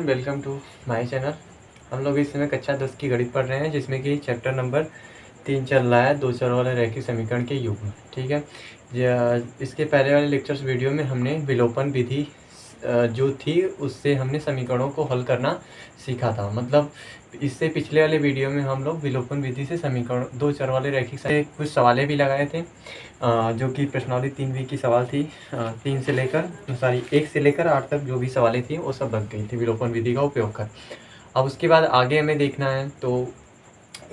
Everyone, welcome to my channel. हम लोग इस समय कक्षा 10 की गणित पढ़ रहे हैं, जिसमें कि चैप्टर नंबर 3 चल रहा है, दो चर वाले रैखिक समीकरण के युग्म। ठीक है। इसके पहले वाले लेक्चर्स वीडियो में हमने विलोपन विधि जो थी उससे हमने समीकरणों को हल करना सीखा था। मतलब इससे पिछले वाले वीडियो में हम लोग विलोपन विधि से समीकरण दो चर वाले रैखिक से कुछ सवालें भी लगाए थे, जो कि प्रश्नावली 3B की सवाल थी। 1 से लेकर 8 तक जो भी सवालें थी वो सब लग गई थी विलोपन विधि का उपयोग कर। अब उसके बाद आगे हमें देखना है, तो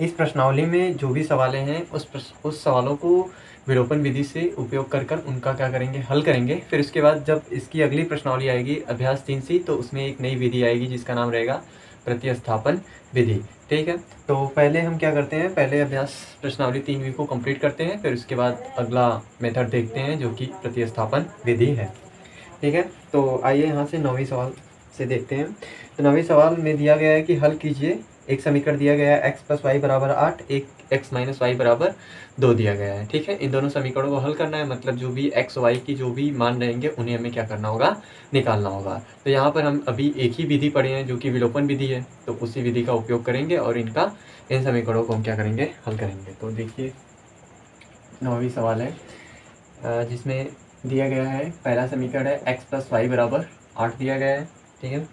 इस प्रश्नावली में जो भी सवालें हैं उस सवालों को विलोपन विधि से उपयोग कर उनका क्या करेंगे, हल करेंगे। फिर उसके बाद जब इसकी अगली प्रश्नावली आएगी अभ्यास 3C, तो उसमें एक नई विधि आएगी जिसका नाम रहेगा प्रतिस्थापन विधि। ठीक है। तो पहले हम क्या करते हैं, पहले अभ्यास प्रश्नावली 3B को कंप्लीट करते हैं, फिर उसके बाद अगला मेथड देखते हैं जो कि प्रतिस्थापन विधि है। ठीक है। तो आइए यहाँ से 9वीं सवाल से देखते हैं। तो 9वीं सवाल में दिया गया है कि हल कीजिए। एक समीकरण दिया गया है x + y = 8, एक x - y = 2 दिया गया है। ठीक है। इन दोनों समीकरणों को हल करना है, मतलब जो भी x y की जो भी मान रहेंगे उन्हें हमें क्या करना होगा, निकालना होगा। तो यहाँ पर हम अभी एक ही विधि पढ़े हैं जो कि विलोपन विधि है, तो उसी विधि का उपयोग करेंगे और इन समीकरणों को हम क्या करेंगे, हल करेंगे। तो देखिए 9वीं सवाल है, जिसमें दिया गया है पहला समीकरण है x + y = 8 दिया गया है। ठीक है।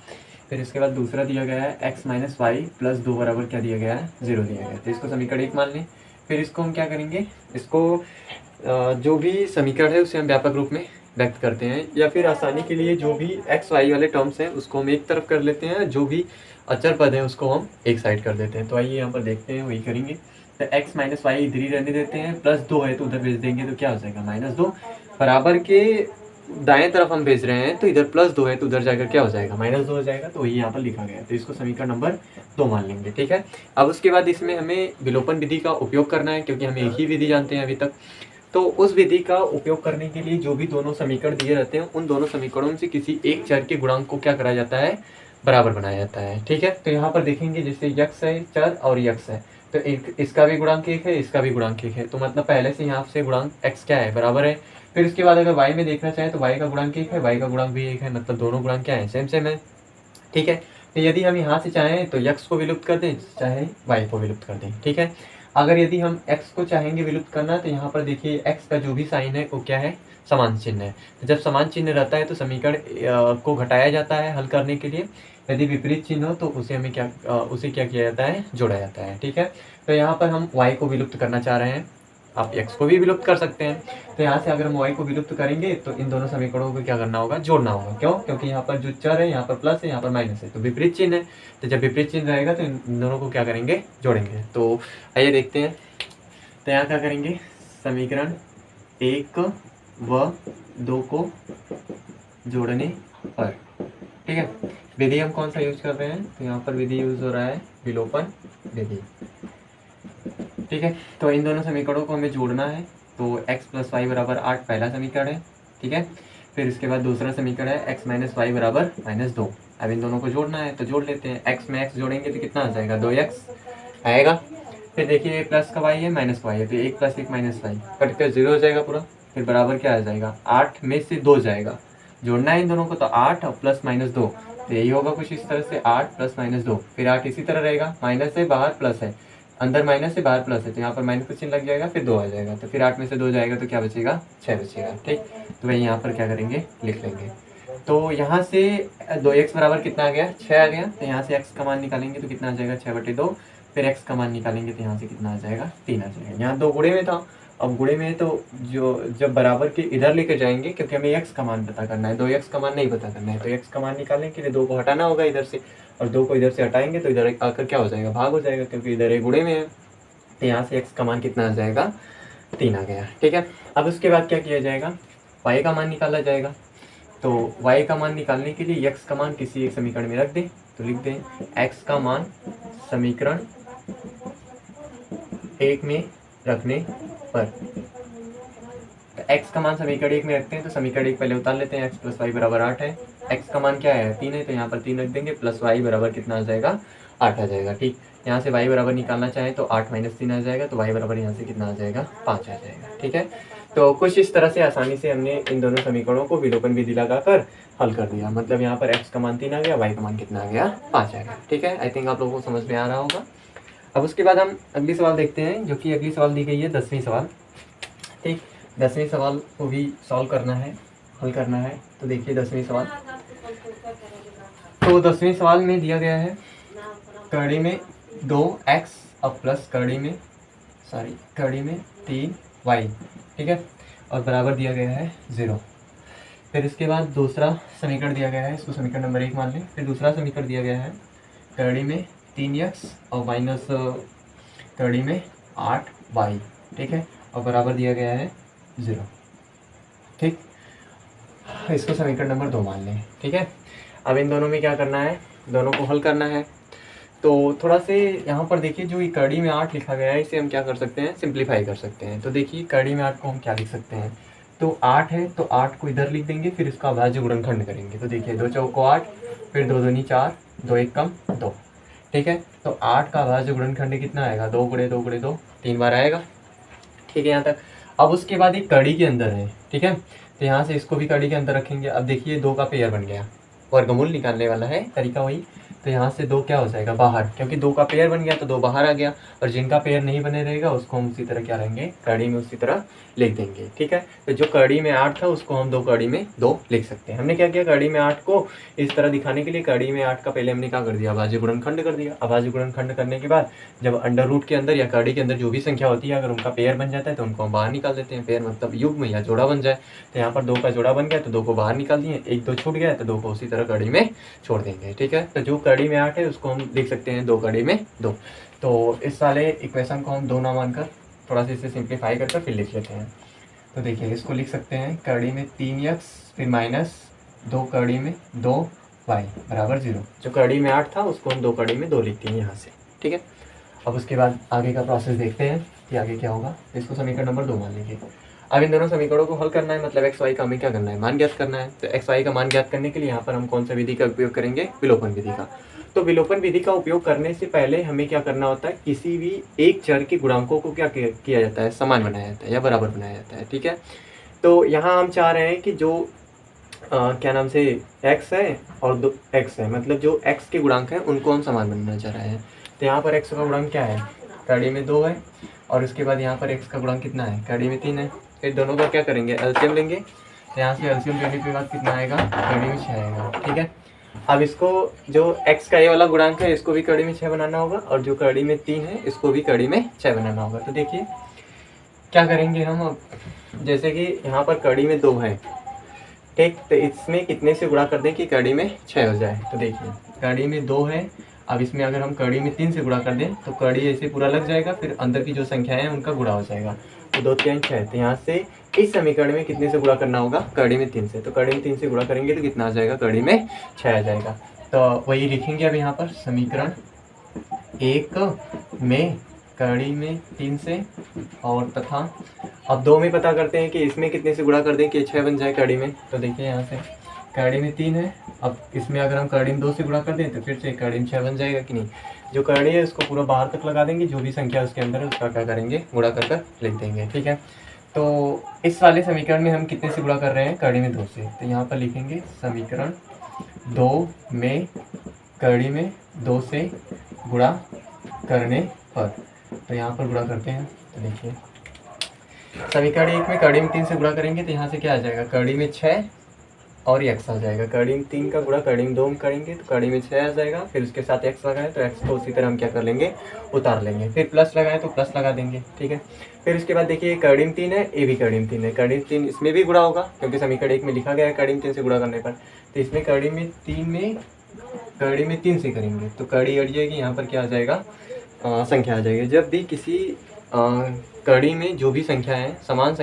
फिर इसके बाद दूसरा दिया गया है x - y + 2 बराबर क्या दिया गया है, 0 दिया गया है। तो इसको समीकरण 1 मान लें। फिर इसको हम क्या करेंगे, इसको जो भी समीकरण है उसे हम व्यापक रूप में व्यक्त करते हैं, या फिर आसानी के लिए जो भी x y वाले टर्म्स हैं उसको हम एक तरफ कर लेते हैं, जो भी अचर पद है उसको हम एक साइड कर देते हैं। तो आइए यहाँ पर देखते हैं, वही करेंगे। तो x - y इधर ही रहने देते हैं, +2 है तो उधर भेज देंगे, तो क्या हो जाएगा -2। बराबर के दाएं तरफ हम भेज रहे हैं, तो इधर +2 है तो उधर जाकर क्या हो जाएगा, -2 हो जाएगा। तो वही यहाँ पर लिखा गया है, तो इसको समीकरण नंबर 2 मान लेंगे। ठीक है। अब उसके बाद इसमें हमें विलोपन विधि का उपयोग करना है, क्योंकि हम एक ही विधि जानते हैं अभी तक। तो उस विधि का उपयोग करने के लिए जो भी दोनों समीकरण दिए रहते हैं उन दोनों समीकरणों से किसी एक चर के गुणांक को क्या कराया जाता है, बराबर बनाया जाता है। ठीक है। तो यहाँ पर देखेंगे जैसे यक्स है चर और यक्स है, तो एक इसका भी गुणांक 1 है, इसका भी गुणांक 1 है, तो मतलब पहले से यहाँ से गुणांक x क्या है, बराबर है। फिर उसके बाद अगर y में देखना चाहे तो y का गुणांक 1 है, y का गुणांक भी 1 है, मतलब दोनों गुणांक क्या है, सेम है। ठीक है। तो यदि हम यहाँ से चाहें तो x को विलुप्त कर दें, चाहे y को विलुप्त कर दें। ठीक है। अगर यदि हम x को चाहेंगे विलुप्त करना, तो यहाँ पर देखिए x का जो भी साइन है वो क्या है, समान चिन्ह है। तो जब समान चिन्ह रहता है तो समीकरण को घटाया जाता है हल करने के लिए। यदि विपरीत चिन्ह हो तो उसे क्या किया जाता है, जोड़ा जाता है। ठीक है। तो यहाँ पर हम y को विलुप्त करना चाह रहे हैं, आप x को भी विलुप्त कर सकते हैं। तो यहाँ से अगर हम y को विलुप्त करेंगे तो इन दोनों समीकरणों को क्या करना होगा, जोड़ना होगा। क्यों? क्योंकि यहाँ पर जो चर है यहाँ पर प्लस है, यहाँ पर माइनस है, तो विपरीत चिन्ह है। तो जब विपरीत चिन्ह रहेगा तो इन दोनों को क्या करेंगे, जोड़ेंगे। तो आइए देखते हैं। तो यहाँ क्या करेंगे, समीकरण 1 व 2 को जोड़ने पर। ठीक है। विधि हम कौन सा यूज कर रहे हैं, तो यहाँ पर विधि यूज हो रहा है विलोपन विधि। ठीक है। तो इन दोनों समीकरणों को हमें जोड़ना है। तो x + y = 8 पहला समीकरण है। ठीक है। फिर इसके बाद दूसरा समीकरण है x - y = -2। अब इन दोनों को जोड़ना है, तो जोड़ लेते हैं। x में x जोड़ेंगे तो कितना आ जाएगा, 2x आएगा। फिर देखिए प्लस का y है, माइनस का y है, तो 1 + 1 - y कट कर 0 हो जाएगा पूरा। फिर बराबर क्या आ जाएगा, 8 में से 2 जाएगा। जोड़ना है इन दोनों को, तो 8 और +-2, तो यही होगा कुछ इस तरह से, 8 + -2। फिर 8 इसी तरह रहेगा, माइनस है बाहर प्लस है, अंदर माइनस है बाहर प्लस है, तो यहाँ पर माइनस का चिन्ह लग जाएगा, फिर 2 आ जाएगा। तो फिर 8 में से 2 जाएगा तो क्या बचेगा, 6 बचेगा। ठीक। तो वही यहाँ पर क्या करेंगे, लिख लेंगे। तो यहाँ से 2x बराबर कितना आ गया, 6 आ गया। तो यहाँ से x का मान निकालेंगे तो कितना आ जाएगा, 6/2। फिर x का मान निकालेंगे तो यहाँ से कितना आ जाएगा, 3 आ जाएगा। यहाँ 2 गुणे में था, अब गुणे में तो जब बराबर के इधर लेके जाएंगे, क्योंकि हमें x का मान पता करना है, 2x का मान नहीं पता करना है। तो x का मान निकालने के लिए 2 को हटाना होगा इधर से, और 2 को इधर से हटाएंगे तो इधर आकर क्या हो जाएगा, भाग हो जाएगा, क्योंकि इधर एक गुणे में है। तो यहाँ से x का मान कितना आ जाएगा, 3 आ गया। ठीक है। अब उसके बाद क्या किया जाएगा, y का मान निकाला जाएगा। तो y का मान निकालने के लिए x का मान किसी एक समीकरण में रख दें, तो लिख दें x का मान समीकरण 1 में रखने पर। x का मान समीकरण 1 में रखते हैं, तो समीकरण 1 पहले उतार लेते हैं। x + y = 8 है, x का मान क्या है, 3 है, तो यहाँ पर 3 रख देंगे, प्लस y बराबर कितना आ जाएगा, 8 आ जाएगा। ठीक। यहाँ से y बराबर निकालना चाहे तो 8 - 3 आ जाएगा, तो y बराबर यहाँ से कितना आ जाएगा, 5 आ जाएगा। ठीक है। तो कुछ इस तरह से आसानी से हमने इन दोनों समीकरणों को विलोपन विधि लगाकर हल कर दिया। मतलब यहाँ पर x का मान 3 आ गया, y का मान कितना आ गया, 5 आ गया। ठीक है, आई थिंक आप लोगों को समझ में आ रहा होगा। अब उसके बाद हम अगली सवाल देखते हैं, जो कि अगली सवाल दी गई है 10वीं सवाल। ठीक, 10वीं सवाल को भी सॉल्व करना है, हल करना है। तो देखिए 10वीं सवाल, तो 10वीं सवाल में दिया गया है कड़ी में 2x और प्लस कड़ी में 3y। ठीक है, और बराबर दिया गया है 0। फिर इसके बाद दूसरा समीकरण दिया गया है, इसको समीकरण नंबर 1 मान लें। फिर दूसरा समीकरण दिया गया है कड़ी में 3x और माइनस कड़ी में 8y। ठीक है, और बराबर दिया गया है 0। ठीक, इसको समीकरण नंबर 2 मान लें। ठीक है, अब इन दोनों में क्या करना है, दोनों को हल करना है। तो थोड़ा से यहाँ पर देखिए, जो ये कड़ी में 8 लिखा गया है, इसे हम क्या कर सकते हैं, सिंप्लीफाई कर सकते हैं। तो देखिए कड़ी में 8 को हम क्या लिख सकते हैं, तो 8 है तो 8 को इधर लिख देंगे, फिर इसका अभाज्य गुणनखंड करेंगे। तो देखिए 2 चौको 8, फिर 2 दूनी 4, 2 1 कम 2। ठीक है, तो 8 का अभाज्य गुणनखंड कितना आएगा, 2 गुणे 2 गुणे 2, 3 बार आएगा। ठीक है, यहाँ तक। अब उसके बाद एक कड़ी के अंदर है। ठीक है, तो यहाँ से इसको भी कड़ी के अंदर रखेंगे। अब देखिए 2 का पेयर बन गया, वर्गमूल निकालने वाला है तरीका वही। तो यहाँ से 2 क्या हो जाएगा, बाहर, क्योंकि 2 का पेयर बन गया तो 2 बाहर आ गया। और जिनका पेयर नहीं बने रहेगा उसको हम उसी तरह क्या रहेंगे, कड़ी में उसी तरह लिख देंगे। ठीक है, तो जो कड़ी में 8 था उसको हम 2 कड़ी में 2 लिख सकते हैं। हमने क्या किया, कड़ी में 8 को इस तरह दिखाने के लिए कड़ी में 8 का पहले हमने क्या कर दिया, अभाज्य गुणनखंड कर दिया। अभाज्य गुणनखंड करने के बाद जब अंडर रूट के अंदर या कड़ी के अंदर जो भी संख्या होती है, अगर उनका पेयर बन जाता है तो उनको हम बाहर निकाल देते हैं। पेयर मतलब युग्म या जोड़ा बन जाए। तो यहाँ पर 2 का जोड़ा बन गया तो 2 को बाहर निकाल दिए, 1 2 छूट गया तो 2 को उसी तरह कड़ी में छोड़ देंगे। ठीक है, तो जो कड़ी में 8 है उसको हम लिख सकते हैं 2 कड़ी में 2। तो इस वाले इक्वेशन को हम 2 ना मानकर थोड़ा सा इसे सिंप्लीफाई करके फिर लिख लेते हैं। तो देखिए इसको लिख सकते हैं कड़ी में 3x फिर माइनस 2 कड़ी में 2y बराबर 0। जो कड़ी में 8 था उसको हम 2 कड़ी में 2 लिखते हैं यहाँ से। ठीक है, अब उसके बाद आगे का प्रोसेस देखते हैं कि आगे क्या होगा। इसको समीकरण नंबर 2 मान लीजिए। अब इन दोनों समीकरणों को हल करना है, मतलब एक्स वाई का हमें क्या करना है, मान ज्ञात करना है। तो एक्स वाई का मान ज्ञात करने के लिए यहाँ पर हम कौन सा विधि का उपयोग करेंगे, विलोपन विधि का। तो विलोपन विधि का उपयोग करने से पहले हमें क्या करना होता है, किसी भी एक चर के गुणांकों को क्या किया जाता है, समान बनाया जाता है या बराबर बनाया जाता है। ठीक है, तो यहाँ हम चाह रहे हैं कि जो क्या नाम से x है और x है, मतलब जो x के गुणांक हैं उनको हम समान बनाना चाह रहे हैं। तो यहाँ पर x का गुणांक क्या है, कड़ी में 2 है, और उसके बाद यहाँ पर x का गुणांक कितना है, कड़ी में 3 है। फिर दोनों का क्या करेंगे, एलसीएम लेंगे। तो यहाँ से एलसीएम लेने के बाद कितना आएगा, कड़ी में 6 आएगा। ठीक है, अब इसको जो x का ये वाला गुणांक है इसको भी कड़ी में 6 बनाना होगा, और जो कड़ी में 3 है इसको भी कड़ी में 6 बनाना होगा। तो देखिए क्या करेंगे हम, अब जैसे कि यहाँ पर कड़ी में 2 है, ठीक, तो इसमें कितने से गुणा कर दें कि कड़ी में 6 हो जाए। तो देखिए कड़ी में 2 है, अब इसमें अगर हम कड़ी में 3 से गुणा कर दें तो कड़ी ऐसे पूरा लग जाएगा, फिर अंदर की जो संख्याएं हैं उनका गुणा हो जाएगा। तो 2 3 6, तो यहाँ से इस समीकरण में कितने से गुणा करना होगा, कड़ी में 3 से। तो कड़ी में 3 से गुणा करेंगे तो कितना आ जाएगा, कड़ी में 6 आ जाएगा। तो वही लिखेंगे अब यहाँ पर, समीकरण 1 में कड़ी में 3 से, और तथा अब 2 में पता करते हैं कि इसमें कितने से गुणा कर दें कि 6 बन जाए कड़ी में। तो देखिए यहाँ से कड़ी में 3 है, अब इसमें अगर हम कड़ी में 2 से गुणा कर दें तो फिर से कड़ी में 6 बन जाएगा कि नहीं। जो कड़ी है उसको पूरा बाहर तक लगा देंगे, जो भी संख्या उसके अंदर है उसका क्या करेंगे, गुणा कर लिख देंगे। ठीक है, तो इस वाले समीकरण में हम कितने से गुणा कर रहे हैं, कड़ी में 2 से। तो यहाँ पर लिखेंगे समीकरण 2 में कड़ी में 2 से गुणा करने पर। तो यहाँ पर गुणा करते हैं, तो देखिए समीकरण 1 में कड़ी में 3 से गुणा करेंगे तो यहाँ से क्या आ जाएगा, कड़ी में 6 और x आ जाएगा। कड़ी में 3 का गुणा कड़ी में 2 में करेंगे तो कड़ी में 6 आ जाएगा, फिर उसके साथ x लगाए तो x को उसी तरह हम क्या कर लेंगे, उतार लेंगे। फिर प्लस लगाए तो प्लस लगा देंगे। ठीक है, फिर उसके बाद देखिए कड़ी में 3 है, ये भी कड़ी में 3 है, कड़ी में 3 इसमें भी गुणा होगा क्योंकि समीकरण 1 में लिखा गया है कड़ी में 3 से गुणा करने पर। तो इसमें कड़ी में 3 से करेंगे तो कड़ी अड़ जाएगी, यहाँ पर क्या आ जाएगा, संख्या आ जाएगी। जब भी किसी कड़ी में जो भी संख्या है समान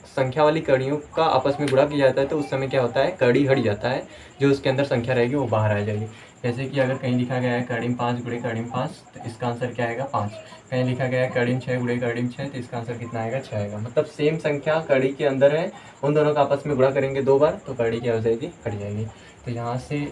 संख्या वाली कड़ियों का आपस में गुणा किया जाता है तो उस समय क्या होता है, कड़ी हट जाता है, जो उसके अंदर संख्या रहेगी वो बाहर आ जाएगी। जैसे कि अगर कहीं लिखा गया है कड़ी में 5 गुणे कड़ी में 5 तो इसका आंसर क्या आएगा, 5। कहीं लिखा गया है कड़ी में 6 गुणे कड़ी में 6 तो इसका आंसर कितना आएगा, 6 आएगा। मतलब सेम संख्या कड़ी के अंदर है, उन दोनों का आपस में गुणा करेंगे 2 बार तो कड़ी क्या हो जाएगी, हट जाएगी। तो यहाँ से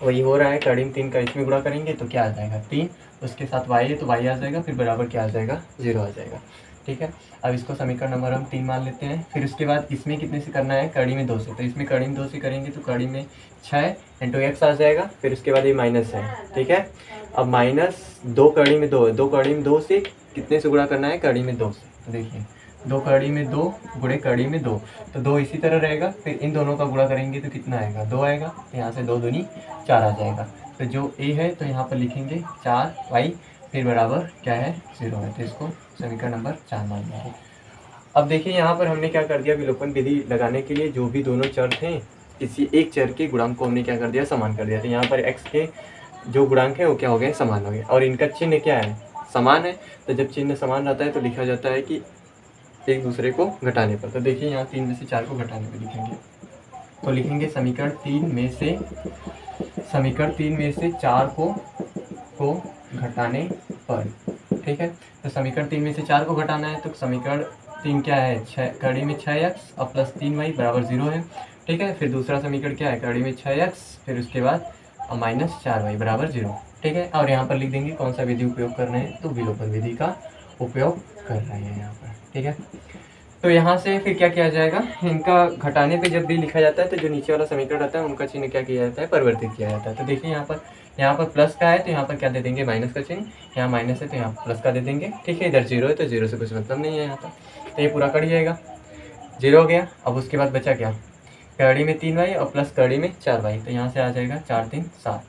वही हो रहा है, कड़ी में 3 का इसमें गुणा करेंगे तो क्या आ जाएगा, 3, उसके साथ y है तो y आ जाएगा, फिर बराबर क्या आ जाएगा, 0 आ जाएगा। ठीक है। अब इसको समीकरण नंबर हम 3 मान लेते हैं। फिर उसके बाद इसमें कितने से करना है, कड़ी में 2 से, तो इसमें कड़ी में 2 से करेंगे तो कड़ी में 6 इंटू एक्स आ जाएगा। फिर उसके बाद ये माइनस है, ठीक है। अब माइनस 2 कड़ी में 2 है, 2 कड़ी में 2 से कितने से गुणा करना है, कड़ी में 2 से। तो देखिए 2 कड़ी में 2 गुणे कड़ी में 2, तो 2 इसी तरह रहेगा। फिर इन दोनों का गुणा करेंगे तो कितना आएगा, 2 आएगा। तो यहाँ से 2 दूनी 4 आ जाएगा। तो जो ए है तो यहाँ पर लिखेंगे 4y, फिर बराबर क्या है, 0 है। तो इसको समीकरण नंबर 4 मान लेंगे। अब देखिए यहाँ पर हमने क्या कर दिया, विलोपन विधि लगाने के लिए जो भी दोनों चर थे, किसी एक चर के गुणांक को हमने क्या कर दिया, समान कर दिया। तो यहाँ पर x के जो गुणांक है वो क्या हो गए, समान हो गए। और इनका चिन्ह क्या है, समान है। तो जब चिन्ह समान रहता है तो लिखा जाता है कि एक दूसरे को घटाने पर। तो देखिए यहाँ 3 में से 4 को घटाने पर लिखेंगे, तो लिखेंगे समीकरण 3 में से 4 को घटाने पर, ठीक है। तो समीकरण 3 में से 4 को घटाना है, तो समीकरण 3 क्या है, 6 कड़ी में 6x और प्लस 3y बराबर 0 है, ठीक है। फिर दूसरा समीकरण क्या है, कड़ी में 6x, फिर उसके बाद माइनस 4y बराबर 0, ठीक है। और यहाँ पर लिख देंगे कौन सा विधि उपयोग कर रहे हैं, तो विलोपन विधि का उपयोग कर रहे हैं यहाँ पर, ठीक है। तो यहाँ से फिर क्या किया जाएगा, इनका घटाने पे जब भी लिखा जाता है तो जो नीचे वाला समीकरण रहता है उनका चिन्ह क्या किया जाता है, परिवर्तित किया जाता है। तो देखिए यहाँ पर प्लस का है तो यहाँ पर क्या दे देंगे, माइनस का चिन्ह। यहाँ माइनस है तो यहाँ प्लस का दे देंगे, ठीक है। इधर 0 है तो 0 से कुछ मतलब नहीं है यहाँ पर। तो ये पूरा कट जाएगा, 0 हो गया। अब उसके बाद बचा क्या, कड़ी में 3y और प्लस कड़ी में 4y। तो यहाँ से आ जाएगा 4 3 7।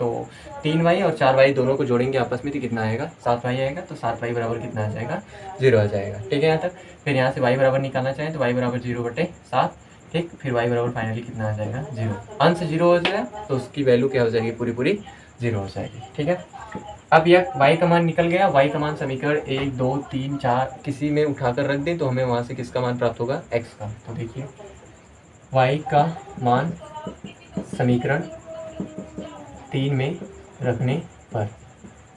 तो 3y और 4y दोनों को जोड़ेंगे आपस में तो कितना आएगा, 7y आएगा। तो 7y बराबर कितना आ जाएगा, 0 आ जाएगा, ठीक है यहाँ तक। फिर यहाँ से y बराबर निकालना चाहें तो y बराबर 0/7, ठीक। फिर y बराबर फाइनली कितना आ जाएगा, 0। अंश 0 हो जाए तो उसकी वैल्यू क्या हो जाएगी, पूरी 0 हो जाएगी, ठीक है। अब यह y का मान निकल गया। y का मान समीकरण 1 2 3 4 किसी में उठाकर रख दें तो हमें वहाँ से किसका मान प्राप्त होगा, x का। तो देखिए y का मान समीकरण 3 में रखने पर,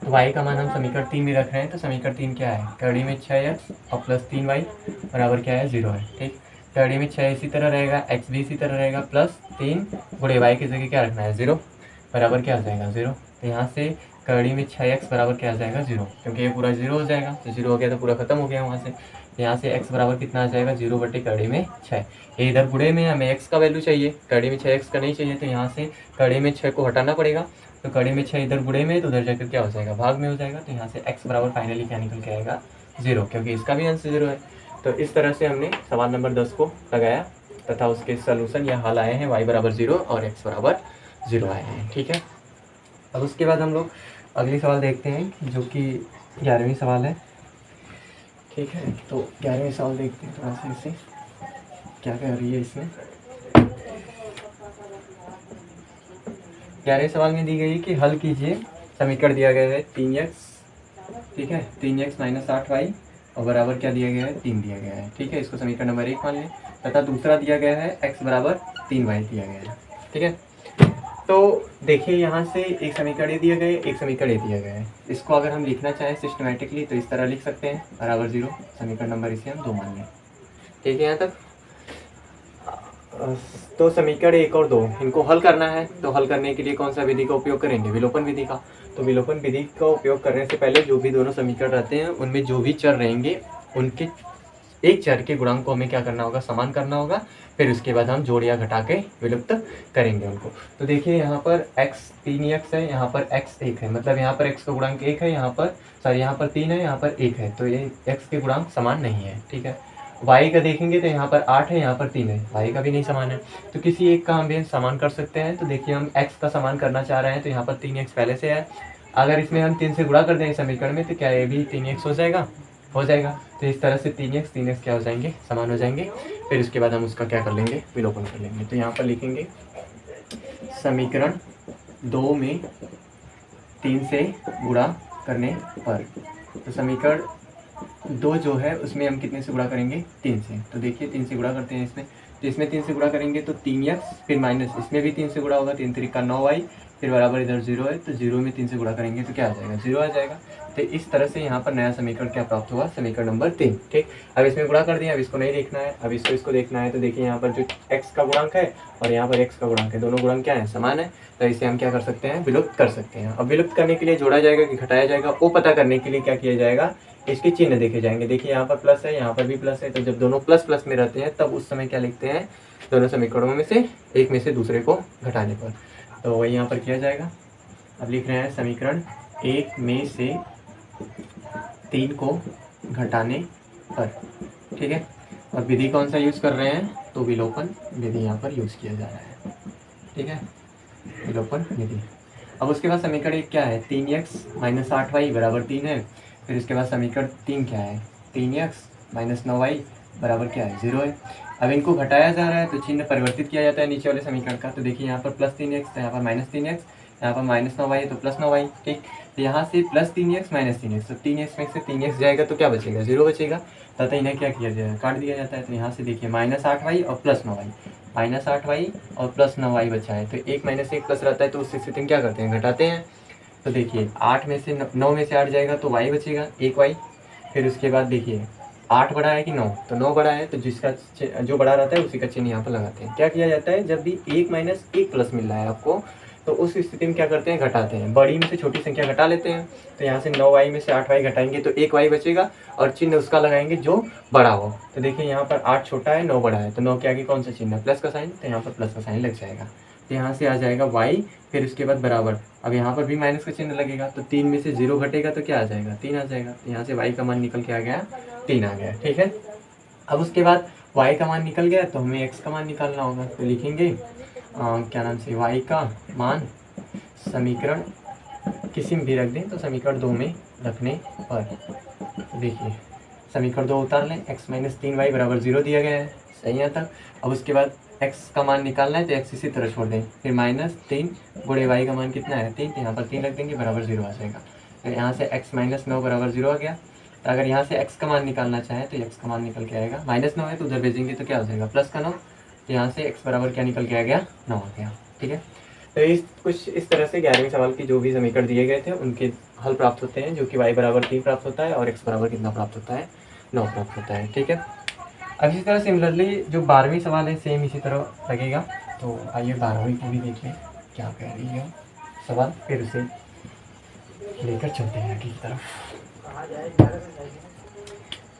तो y का मान हम समीकरण 3 में रख रहे हैं। तो समीकरण 3 क्या है, कड़ी में 6x और प्लस 3y बराबर क्या है, 0 है, ठीक। कड़ी में 6 इसी तरह रहेगा, x भी इसी तरह रहेगा, प्लस 3 गुणे y की जगह क्या रखना है, 0 बराबर क्या आ जाएगा, 0। तो यहाँ से कड़ी में 6x बराबर क्या आ जाएगा, 0, क्योंकि ये पूरा 0 हो जाएगा। तो 0 हो गया तो पूरा खत्म हो गया वहाँ से। यहाँ से x बराबर कितना आ जाएगा, 0 कड़ी में 6। ये इधर गुणे में हमें x का वैल्यू चाहिए, कड़ी में 6x का नहीं चाहिए। तो यहाँ से कड़ी में 6 को हटाना पड़ेगा। तो कड़ी में 6 इधर गुणे में, तो उधर जाकर क्या हो जाएगा, भाग में हो जाएगा। तो यहाँ से x बराबर फाइनली क्या निकल के आएगा, 0, क्योंकि इसका भी अंश 0 है। तो इस तरह से हमने सवाल नंबर 10 को लगाया तथा उसके सलूशन या हल आए हैं, y बराबर 0 और x बराबर 0 आए हैं, ठीक है। अब उसके बाद हम लोग अगली सवाल देखते हैं जो कि 11वीं सवाल है, ठीक है। तो 11वीं सवाल देखते हैं थोड़ा सा इसे क्या कह रही है इसमें। 11वें सवाल में दी गई कि हल कीजिए, समीकरण दिया गया है 3x, ठीक है, 3x माइनस 8y और बराबर क्या दिया गया है, 3 दिया गया है, ठीक है। इसको समीकरण नंबर 1 मान लें। तथा दूसरा दिया गया है x बराबर 3y दिया गया है, ठीक है। तो देखिए यहाँ से एक समीकरण दिया गया है, एक समीकरण दिया गया है। इसको अगर हम लिखना चाहें सिस्टमेटिकली तो इस तरह लिख सकते हैं, बराबर 0, समीकरण नंबर इसे हम 2 मान लें, ठीक है यहाँ तक। तो समीकरण 1 और 2 इनको हल करना है। तो हल करने के लिए कौन सा विधि का उपयोग करेंगे, विलोपन विधि का। तो विलोपन विधि का उपयोग करने से पहले जो भी दोनों समीकरण रहते हैं उनमें जो भी चर रहेंगे उनके एक चर के गुणांक को हमें क्या करना होगा, समान करना होगा। फिर उसके बाद हम जोड़ या घटा के विलुप्त करेंगे उनको। तो देखिए यहाँ पर x 3x है, यहाँ पर x 1 है, मतलब यहाँ पर x का गुणांक 1 है, यहाँ पर 3 है, यहाँ पर 1 है। तो ये x के गुणांक समान नहीं है, ठीक है। y का देखेंगे तो यहाँ पर 8 है, यहाँ पर 3 है, y का भी नहीं समान है। तो किसी एक का हम भी समान कर सकते हैं। तो देखिए हम x का समान करना चाह रहे हैं, तो यहाँ पर 3x पहले से है। अगर इसमें हम 3 से गुणा कर दें समीकरण में तो क्या ये भी 3x हो जाएगा। तो इस तरह से 3x क्या हो जाएंगे, समान हो जाएंगे। फिर उसके बाद हम उसका क्या कर लेंगे, विलोपन कर लेंगे। तो यहाँ पर लिखेंगे समीकरण 2 में 3 से गुणा करने पर। तो समीकरण 2 जो है उसमें हम कितने से गुणा करेंगे, 3 से। तो देखिए 3 से गुणा करते हैं इसमें, तो इसमें 3 से गुणा करेंगे तो 3x, फिर माइनस इसमें भी 3 से गुणा होगा, 3 3 का 9y, फिर बराबर इधर 0 है। तो 0 में 3 से गुणा करेंगे तो क्या आ जाएगा, 0 आ जाएगा। तो इस तरह से यहाँ पर नया समीकरण क्या प्राप्त हुआ, समीकरण नंबर 3, ठीक। अब इसमें गुणा कर दिया, अब इसको नहीं देखना है, अब इसको देखना है। तो देखिए यहाँ पर जो x का गुणांक है और यहाँ पर x का गुणांक है, दोनों गुणांक क्या है, समान है। तो इसे हम क्या कर सकते हैं, विलुप्त कर सकते हैं। अब विलुप्त करने के लिए जोड़ा जाएगा कि घटाया जाएगा, वो पता करने के लिए क्या किया जाएगा, इसके चिन्ह देखे जाएंगे। देखिए यहाँ पर प्लस है, यहाँ पर भी प्लस है, तो जब दोनों प्लस प्लस में रहते हैं तब उस समय क्या लिखते हैं, दोनों समीकरणों में से एक में से दूसरे को घटाने पर। तो वही यहाँ पर किया जाएगा। अब लिख रहे हैं समीकरण 1 में से 3 को घटाने पर, ठीक है। और विधि कौन सा यूज़ कर रहे हैं, तो विलोपन विधि यहाँ पर यूज़ किया जा रहा है, ठीक है, विलोपन विधि। अब उसके बाद समीकरण 1 क्या है, 3x - 8y बराबर 3 है। फिर इसके बाद समीकरण 3 क्या है, 3x - 9y बराबर क्या है, 0 है। अब इनको घटाया जा रहा है तो चिन्ह परिवर्तित किया जाता है नीचे वाले समीकरण का। तो देखिए यहाँ पर +3x, तो यहाँ पर -3x, यहाँ पर -9y तो +9y, ठीक। तो यहाँ से +3x - 3x, तो 3x में से 3x जाएगा तो क्या बचेगा, 0 बचेगा। तथा इन्हें क्या किया जाएगा, काट दिया जाता है। तो यहाँ से देखिए -8y और +9y, -8y और +9y बचा है। तो 1 - 1 प्लस रहता है, तो उस स्थिति में क्या करते हैं, घटाते हैं। तो देखिए 8 में से 9 में से 8 जाएगा तो y बचेगा, 1y। फिर उसके बाद देखिए 8 बड़ा है कि 9, तो 9 बड़ा है, तो जिसका जो बड़ा रहता है उसी का चिन्ह यहाँ पर लगाते हैं। क्या किया जाता है, जब भी 1 - 1 प्लस मिल रहा है आपको, तो उस स्थिति में क्या करते हैं, घटाते हैं। बड़ी में से छोटी संख्या घटा लेते हैं। तो यहाँ से 9y में से 8y घटाएंगे तो 1y बचेगा और चिन्ह उसका लगाएंगे जो बड़ा हो। तो देखिए यहाँ पर 8 छोटा है, 9 बड़ा है, तो 9 के आगे कौन सा चिन्ह है, प्लस का साइन, तो यहाँ पर प्लस का साइन लग जाएगा। तो यहाँ से आ जाएगा y, फिर उसके बाद बराबर। अब यहाँ पर भी माइनस का चिन्ह लगेगा, तो 3 में से 0 घटेगा तो क्या आ जाएगा, 3 आ जाएगा। तो यहाँ से y का मान निकल के आ गया 3 आ गया, ठीक है। अब उसके बाद y का मान निकल गया तो हमें x का मान निकालना होगा। तो लिखेंगे क्या नाम से, y का मान समीकरण किसी में भी रख दें, तो समीकरण 2 में रखने पर देखिए समीकरण 2 उतार लें, x - 3y बराबर 0 दिया गया है, सही है तक। अब उसके बाद x का मान निकालना है तो x इसी तरह छोड़ दें, फिर -3 गुणे y का मान कितना है 3, तो यहाँ पर 3 रख देंगे, बराबर 0 आ जाएगा। तो यहाँ से x - 9 बराबर 0 आ गया। तो अगर यहाँ से x का मान निकालना चाहें तो x का मान निकल के आएगा, -9 है तो उधर भेजेंगे तो क्या हो जाएगा, प्लस का 9। तो यहाँ से x बराबर क्या निकल के आ गया, 9 आ गया, ठीक है। तो कुछ इस तरह से 11वें सवाल की जो भी समीकरण दिए गए थे उनके हल प्राप्त होते हैं, जो कि y बराबर 3 प्राप्त होता है और x बराबर कितना प्राप्त होता है, 9 प्राप्त होता है, ठीक है। अब इसी तरह सिमिलरली जो 12वीं सवाल है सेम इसी तरह लगेगा। तो आइए 12वीं की भी देखिए क्या कह रही है सवाल, फिर उसे लेकर चलते हैं आगे की तरफ।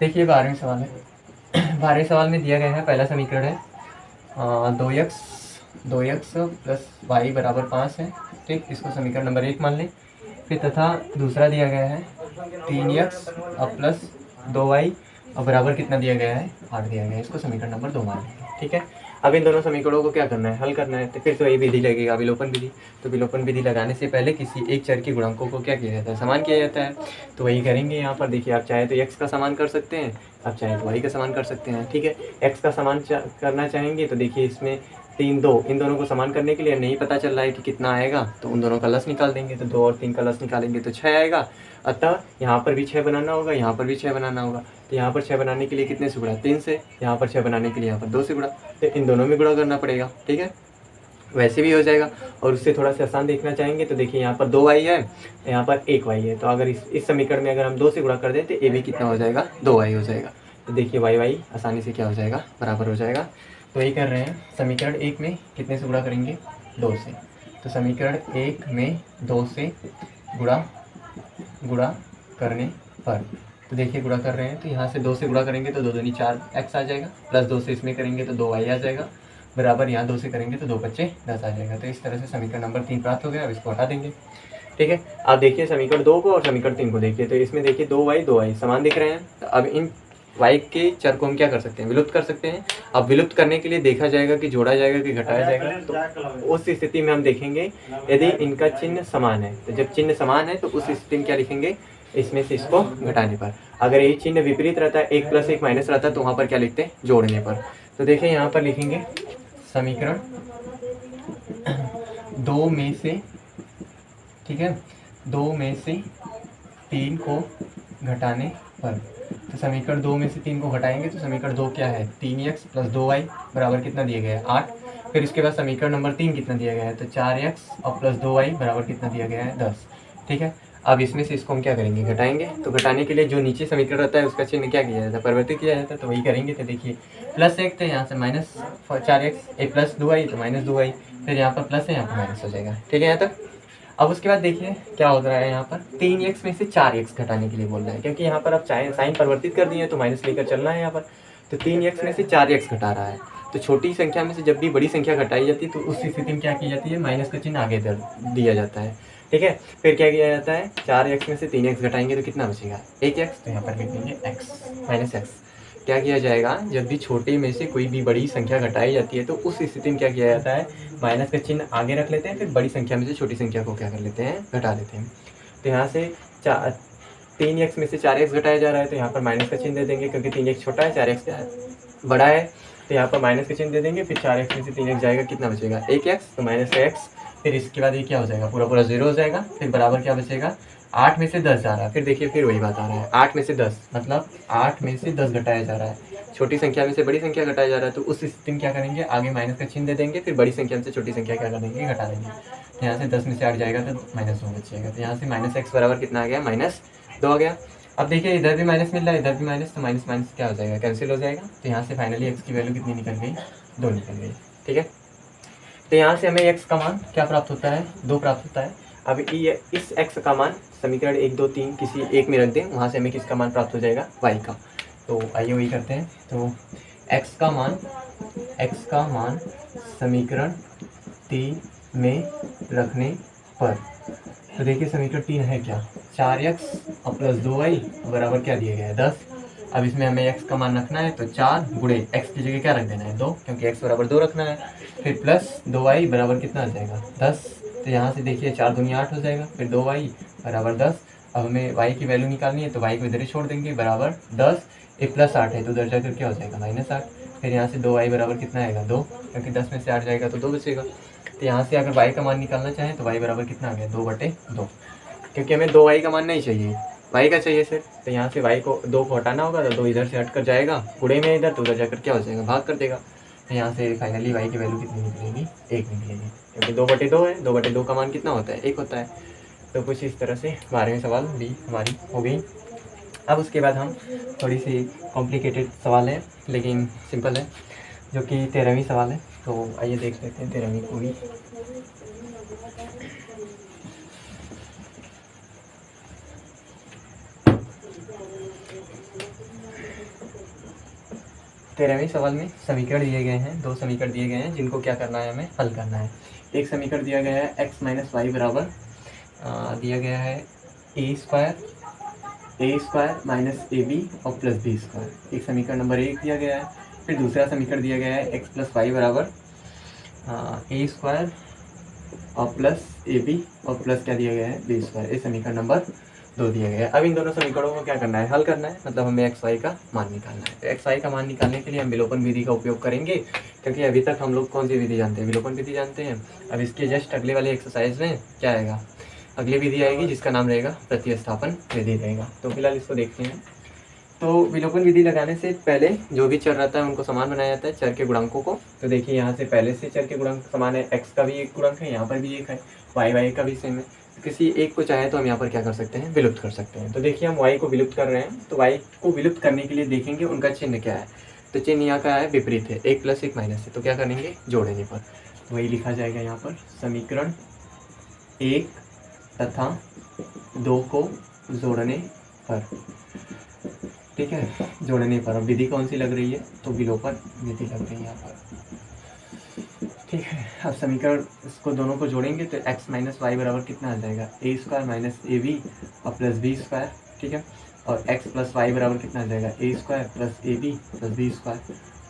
देखिए 12वीं सवाल है। 12वें सवाल में दिया गया है, पहला समीकरण है 2x प्लस y बराबर 5 है, ठीक। इसको समीकरण नंबर 1 मान लें। फिर तथा दूसरा दिया गया है 3x और प्लस 2y और बराबर कितना दिया गया है, 8 दिया गया है। इसको समीकरण नंबर 2 मान लेंगे, ठीक है। अब इन दोनों समीकरणों को क्या करना है, हल करना है। तो फिर तो यही विधि लगेगा, विलोपन विधि। तो विलोपन विधि लगाने से पहले किसी एक चर के गुणांकों को क्या किया जाता है, समान किया जाता है। तो वही करेंगे यहाँ पर। देखिए आप चाहे तो x का समान कर सकते हैं, आप चाहे तो y का समान कर सकते हैं, ठीक है। x का समान करना चाहेंगे तो देखिए इसमें 3 2, इन दोनों को समान करने के लिए नहीं पता चल रहा है कि कितना आएगा, तो उन दोनों का लस निकाल देंगे। तो 2 और 3 का लस निकालेंगे तो 6 आएगा। अतः यहाँ पर भी 6 बनाना होगा, यहाँ पर भी 6 बनाना होगा। तो यहाँ पर 6 बनाने के लिए कितने से गुणा, 3 से। यहाँ पर 6 बनाने के लिए यहाँ पर 2 से गुणा, तो इन दोनों में गुणा करना पड़ेगा, ठीक है। वैसे भी हो जाएगा। और उससे थोड़ा सा आसान देखना चाहेंगे तो देखिए यहाँ पर 2y है, यहाँ पर 1y है। तो अगर इस समीकरण में अगर हम 2 से गुणा कर दें तो ये भी कितना हो जाएगा, 2y हो जाएगा। तो देखिए y आसानी से क्या हो जाएगा, बराबर हो जाएगा। तो यही कर रहे हैं। समीकरण 1 में कितने से गुणा करेंगे, 2 से। तो समीकरण 1 में 2 से गुणा करने पर, तो देखिए गुणा कर रहे हैं तो यहाँ से 2 से गुणा करेंगे तो 2 दूनी 4x आ जाएगा, प्लस 2 से इसमें करेंगे तो 2y आ जाएगा, बराबर यहाँ 2 से करेंगे तो 2 बच्चे 10 आ जाएगा। तो इस तरह से समीकरण नंबर 3 प्राप्त हो गया। अब इसको हटा देंगे, ठीक है। आप देखिए समीकरण 2 को और समीकरण 3 को देखिए, तो इसमें देखिए 2y समान दिख रहे हैं। तो अब इन y के चर को हम क्या कर सकते हैं, विलुप्त कर सकते हैं। अब विलुप्त करने के लिए देखा जाएगा कि जोड़ा जाएगा कि घटाया जाएगा। तो उस स्थिति में हम देखेंगे यदि इनका चिन्ह समान है, तो जब चिन्ह समान है तो उस स्थिति में क्या लिखेंगे, इसमें से इसको घटाने पर। अगर ये चिन्ह विपरीत रहता है, 1 + 1 माइनस रहता है, तो वहाँ पर क्या लिखते हैं, जोड़ने पर। तो देखिए यहाँ पर लिखेंगे समीकरण 2 में से, ठीक है, 2 में से 3 को घटाने पर। तो समीकरण 2 में से 3 को घटाएंगे तो समीकरण 2 क्या है, 3x + 2y बराबर कितना दिया गया है, 8। फिर इसके बाद समीकरण नंबर 3 कितना दिया गया है, तो 4x और प्लस 2y बराबर कितना दिया गया है, 10, ठीक है। अब इसमें से इसको हम क्या करेंगे, घटाएंगे। तो घटाने के लिए जो नीचे समीकरण रहता है उसका चिन्ह क्या किया जाता है, परिवर्तित किया जाता है। तो वही करेंगे। तो देखिए +1 थे, यहाँ से -4x, प्लस 2y तो -2y, फिर यहाँ पर प्लस है, यहाँ पर माइनस हो जाएगा, ठीक है यहाँ तक। अब उसके बाद देखिए क्या हो रहा है यहाँ पर, 3x में से 4x घटाने के लिए बोल रहा है, क्योंकि यहाँ पर अब चाहे साइन परिवर्तित कर दिए तो माइनस लेकर चलना है यहाँ पर। तो 3x में से 4x घटा रहा है, तो छोटी संख्या में से जब भी बड़ी संख्या घटाई जाती है तो उस स्थिति में क्या की जाती है, माइनस का चिन्ह आगे दिया जाता है। ठीक है, फिर क्या किया जाता है, 4x में से 3x घटाएंगे तो कितना बचेगा, 1x, तो यहाँ पर लिख देंगे x माइनस एक्स। क्या किया जाएगा, जब भी छोटे में से कोई भी बड़ी संख्या घटाई जाती है तो उस स्थिति में क्या किया जाता है, माइनस का चिन्ह आगे रख लेते हैं, फिर बड़ी संख्या में से छोटी संख्या को क्या कर लेते हैं, घटा लेते हैं। तो यहाँ से 3x में से 4x घटाया जा रहा है, तो यहाँ पर माइनस का चिन्ह दे देंगे, क्योंकि 3x छोटा है 4x बड़ा है, तो यहाँ पर माइनस का चिन्ह दे देंगे। फिर 4x में से 3x जाएगा, कितना बचेगा, 1x, तो माइनस का x। फिर इसके बाद ये क्या हो जाएगा, पूरा पूरा 0 हो जाएगा। फिर बराबर क्या बचेगा, 8 में से 10 जा रहा है। फिर देखिए फिर वही बात आ रहा है, 8 में से 10 मतलब 8 में से 10 घटाया जा रहा है, छोटी संख्या में से बड़ी संख्या घटाया जा रहा है। तो उस स्थिति में क्या करेंगे, आगे माइनस का चिन्ह दे देंगे, फिर बड़ी संख्या में से छोटी संख्या क्या कर देंगे, घटा देंगे। तो यहाँ से 10 में से 8 जाएगा तो -2 बचेगा। तो यहाँ से माइनस एक्स बराबर कितना आ गया, -2 आ गया। अब देखिए इधर भी माइनस मिल रहा है, इधर भी माइनस, तो माइनस माइनस क्या हो जाएगा, कैंसिल हो जाएगा। तो यहाँ से फाइनली एक्स की वैल्यू कितनी निकल गई, 2 निकल गई। ठीक है, तो यहाँ से हमें x का मान क्या प्राप्त होता है, 2 प्राप्त होता है। अब इस x का मान समीकरण 1 2 3 किसी एक में रख दें, वहाँ से हमें किसका मान प्राप्त हो जाएगा, y का। तो आइए वही करते हैं। तो x का मान समीकरण 3 में रखने पर, तो देखिए समीकरण 3 है क्या, 4x और प्लस 2y बराबर क्या दिया गया है, 10। अब इसमें हमें x का मान रखना है, तो 4 गुणे x की जगह क्या रख देना है, 2, क्योंकि x बराबर 2 रखना है। फिर प्लस 2y बराबर कितना आ जाएगा, 10। तो यहाँ से देखिए 4 दूनी 8 हो जाएगा, फिर 2y बराबर 10। अब हमें y की वैल्यू निकालनी है, तो y को इधर ही छोड़ देंगे, बराबर 10। ये प्लस 8 है तो उधर जाकर क्या हो जाएगा, -8। फिर यहाँ से 2y बराबर कितना आएगा, 2, क्योंकि 10 में से 8 जाएगा तो 2 बचेगा। तो यहाँ से अगर y का मान निकालना चाहें तो y बराबर कितना आ गया, 2/2, क्योंकि हमें 2y का मान नहीं चाहिए, y का चाहिए सिर्फ। तो यहाँ से y को 2 को हटाना होगा, तो 2 इधर से हट कर जाएगा, गुणे में इधर, तो उधर जाकर क्या हो जाएगा, भाग कर देगा। तो यहाँ से फाइनली y की वैल्यू कितनी निकलेगी, 1 निकलेगी, क्योंकि 2/2 है, 2/2 का मान कितना होता है, 1 होता है। तो कुछ इस तरह से 12वीं सवाल भी हमारी हो गई। अब उसके बाद हम थोड़ी सी कॉम्प्लिकेटेड सवाल है लेकिन सिंपल है, जो कि 13वीं सवाल है। तो आइए देख लेते हैं 13वीं को भी। तेरहवीं सवाल में समीकरण दिए गए हैं, 2 समीकरण दिए गए हैं जिनको क्या करना है, हमें हल करना है। एक समीकरण दिया गया है x माइनस वाई बराबर दिया गया है a² माइनस ab और प्लस b²। एक समीकरण नंबर 1 दिया गया है। फिर दूसरा समीकरण दिया गया है x प्लस वाई बराबर a² और प्लस ab और प्लस क्या दिया गया है, b²। ये समीकरण नंबर 2 दिया गया है। अब इन दोनों समीकरणों को क्या करना है, हल करना है, मतलब हमें एक्स वाई का मान निकालना है। तो एक्स वाई का मान निकालने के लिए हम विलोपन विधि का उपयोग करेंगे, क्योंकि अभी तक हम लोग कौन सी विधि जानते हैं, विलोपन विधि जानते हैं। अब इसके जस्ट अगले वाले एक्सरसाइज में क्या आएगा, अगली विधि आएगी जिसका नाम रहेगा प्रतिस्थापन विधि रहेगा। तो फिलहाल इसको देखते हैं। तो विलोपन विधि लगाने से पहले जो भी चर रहता है उनको समान बनाया जाता है, चर के गुणांकों को। तो देखिए यहाँ से पहले से चर के गुणांक समान है, एक्स का भी एक गुणांक है, यहाँ पर भी एक है, वाई का भी सेम है। किसी एक को चाहे तो हम यहाँ पर क्या कर सकते हैं, विलुप्त कर सकते हैं। तो देखिए हम y को विलुप्त कर रहे हैं, तो y को विलुप्त करने के लिए देखेंगे उनका चिन्ह क्या है। तो चिन्ह यहाँ का है विपरीत है, 1 + 1 - है, तो क्या करेंगे, जोड़ने पर वही लिखा जाएगा यहाँ पर, समीकरण 1 तथा 2 को जोड़ने पर। ठीक है, जोड़ने पर। अब विधि कौन सी लग रही है, तो विलोपन विधि लग रही है यहाँ पर। ठीक है, अब समीकरण इसको दोनों को जोड़ेंगे तो x माइनस वाई बराबर कितना आ जाएगा, a² माइनस ab और प्लस b²। ठीक है, और x प्लस वाई बराबर कितना आ जाएगा, a² plus ab plus b²।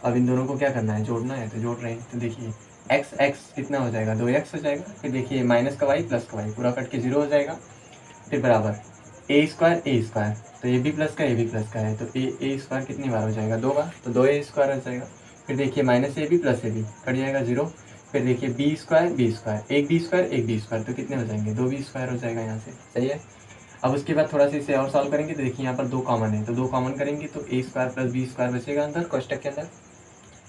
अब इन दोनों को क्या करना है, जोड़ना है, तो जोड़ रहे हैं। तो देखिए x कितना हो जाएगा, 2x हो जाएगा। फिर देखिए माइनस का y प्लस का y पूरा कट के 0 हो जाएगा। फिर बराबर a², तो ab प्लस का है, तो a² कितनी बार हो जाएगा, 2 बार, तो 2a² हो जाएगा। फिर देखिए minus ab plus ab cut जाएगा 0। फिर देखिए b², एक b², तो कितने हो जाएंगे, 2b² हो जाएगा यहाँ से। सही है। अब उसके बाद थोड़ा सा इसे और सॉल्व करेंगे, तो देखिए यहाँ पर 2 कॉमन है, तो 2 कॉमन करेंगे तो a² प्लस b² बचेगा अंदर कोष्टक के अंदर।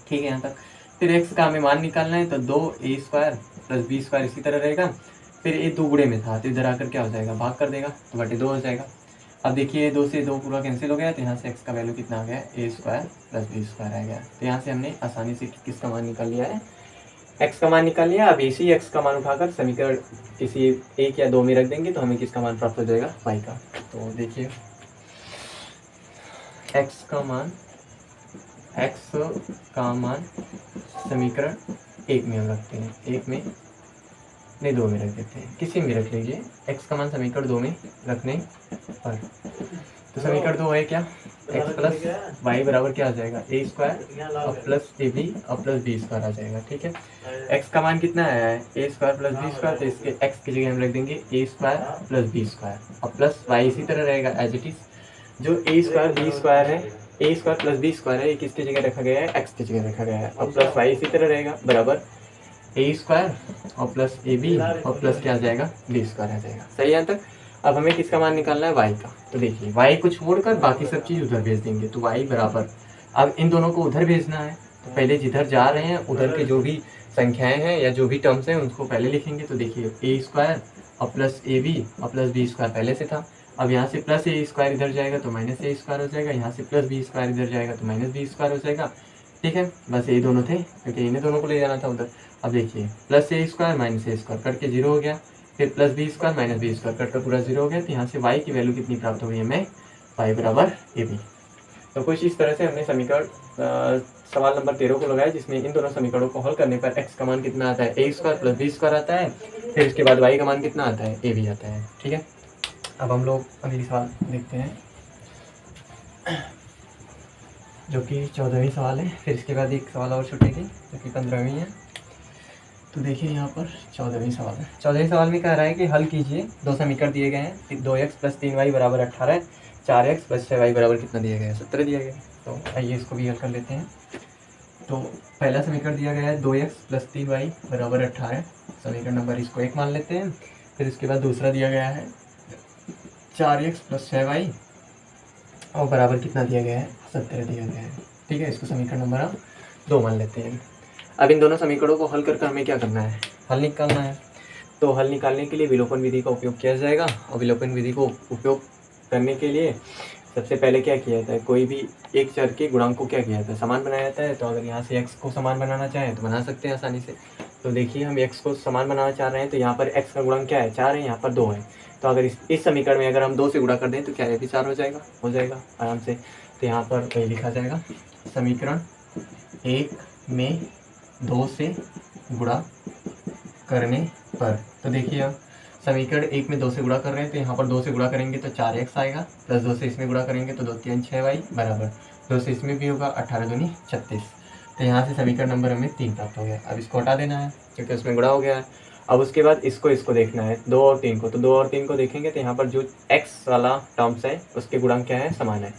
ठीक है यहाँ तक। फिर x का हमें मान निकालना है, तो 2a² प्लस b² इसी तरह रहेगा। फिर ये 2 गुणे में था, तो इधर आकर क्या हो जाएगा, भाग कर देगा, तो बटे 2 हो जाएगा। अब देखिए 2 से 2 पूरा कैंसिल हो गया, तो यहाँ से x का वैल्यू कितना आ गया, a² प्लस b² आ गया। तो यहाँ से हमने आसानी से किसका मान निकाल लिया है, एक्स का मान निकाल लिया। अब इसी एक्स का मान उठाकर समीकरण किसी एक या दो में रख देंगे तो हमें किसका मान प्राप्त हो जाएगा, वाई का। तो देखिए एक्स का मान समीकरण एक में हम रखते हैं, एक में नहीं दो में रख देते हैं, किसी में रख लीजिए। एक्स का मान समीकरण दो में रखने पर तो समीकरण दो है क्या, एक्स प्लस वाई बराबर क्या आ जाएगा, ए स्क्वायर और प्लस ए बी और प्लस बी स्क्वायर आ जाएगा। ठीक है, एक्स का मान कितना आया है, ए स्क्वायर प्लस बी स्क्वायर, तो इसके एक्स की जगह हम रख देंगे ए स्क्वायर प्लस बी स्क्वायर और प्लस वाई इसी तरह रहेगा एज इट इज। जो ए स्क्वायर बी स्क्वायर है, ए स्क्वायर प्लस बी स्क्वायर है, ये किसकी जगह रखा गया है, एक्स की जगह रखा गया है, और प्लस वाई इसी तरह रहेगा बराबर ए स्क्वायर और प्लस ए बी और प्लस क्या आ जाएगा, बी स्क्वायर आ जाएगा। सही है तक। अब हमें किसका मान निकालना है, वाई का। तो देखिए वाई को छोड़कर बाकी सब चीज़ उधर भेज देंगे, तो वाई बराबर, अब इन दोनों को उधर भेजना है तो पहले जिधर जा रहे हैं उधर के जो भी संख्याएं हैं या जो भी टर्म्स हैं उनको पहले लिखेंगे। तो देखिए ए स्क्वायर और प्लस ए बी और प्लस बी स्क्वायर पहले से था, अब यहाँ से प्लस ए स्क्वायर इधर जाएगा तो माइनस ए स्क्वायर हो जाएगा, यहाँ से प्लस बी स्क्वायर इधर जाएगा तो माइनस बी स्क्वायर हो जाएगा। ठीक है, बस ये दोनों थे क्योंकि इन्हें दोनों को ले जाना था उधर। अब देखिए plus A square minus A square cut के जीरो हो गया, फिर plus B square minus B square cut कर पूरा जीरो हो गया। तो यहाँ से वाई की वैल्यू कितनी प्राप्त हो गई हमें, वाई बराबर ए बी। तो कुछ इस तरह से हमने समीकरण सवाल नंबर 13 को लगाया, जिसमें इन दोनों समीकरणों को हल करने पर एक्स का मान कितना आता है, ए स्क्वायर प्लस बी स्क्वायर आता है, फिर उसके बाद वाई का मान कितना आता है, ए बी आता है। ठीक है, अब हम लोग अगली सवाल देखते हैं जो कि 14वीं सवाल है, फिर इसके बाद एक सवाल और छूटेगी जो कि 15वीं है। तो देखिए यहाँ पर 14वीं सवाल है। 14वीं सवाल में कह रहा है कि हल कीजिए, दो समीकरण दिए गए हैं, 2x प्लस 3y बराबर 18, 4x प्लस 6y बराबर कितना दिया गया है, 17 दिया गया है। तो आइए इसको भी हल कर लेते हैं। तो पहला समीकरण दिया गया है 2x प्लस 3y बराबर 18, समीकरण नंबर इसको 1 मान लेते हैं। फिर इसके बाद दूसरा दिया गया है 4x प्लस 6y और बराबर कितना दिया गया है, 17 दिया गया है। ठीक है, इसको समीकरण नंबर 2 मान लेते हैं। अब इन दोनों समीकरणों को हल करके हमें क्या करना है, हल निकालना है। तो हल निकालने के लिए विलोपन विधि का उपयोग किया जाएगा, और विलोपन विधि को उपयोग करने के लिए सबसे पहले क्या किया जाता है, कोई भी एक चर के गुणांक को क्या किया जाता है, समान बनाया जाता है। तो अगर यहाँ से x को समान बनाना चाहें तो बना सकते हैं आसानी से। तो देखिए हम x को समान बनाना चाह रहे हैं, तो यहाँ पर x का गुणांक क्या है, 4 है, यहाँ पर 2 है। तो अगर इस समीकरण में अगर हम 2 से गुणा कर दें तो क्या ये भी 4 हो जाएगा आराम से। तो यहाँ पर वही लिखा जाएगा, समीकरण 1 में 2 से गुणा करने पर। तो देखिए अब समीकरण 1 में 2 से गुणा कर रहे हैं, तो यहाँ पर 2 से गुणा करेंगे तो 4x आएगा, प्लस 2 से इसमें गुणा करेंगे तो 2 3 6y बराबर 2 से इसमें भी होगा 18 दूनी 36। तो यहाँ से समीकरण नंबर हमें 3 प्राप्त हो गया। अब इसको हटा देना है क्योंकि उसमें गुणा हो गया है। अब उसके बाद इसको देखना है 2 और 3 को, तो 2 और 3 को देखेंगे तो यहाँ पर जो x वाला टर्म्स है उसके गुणांक क्या है, समान है।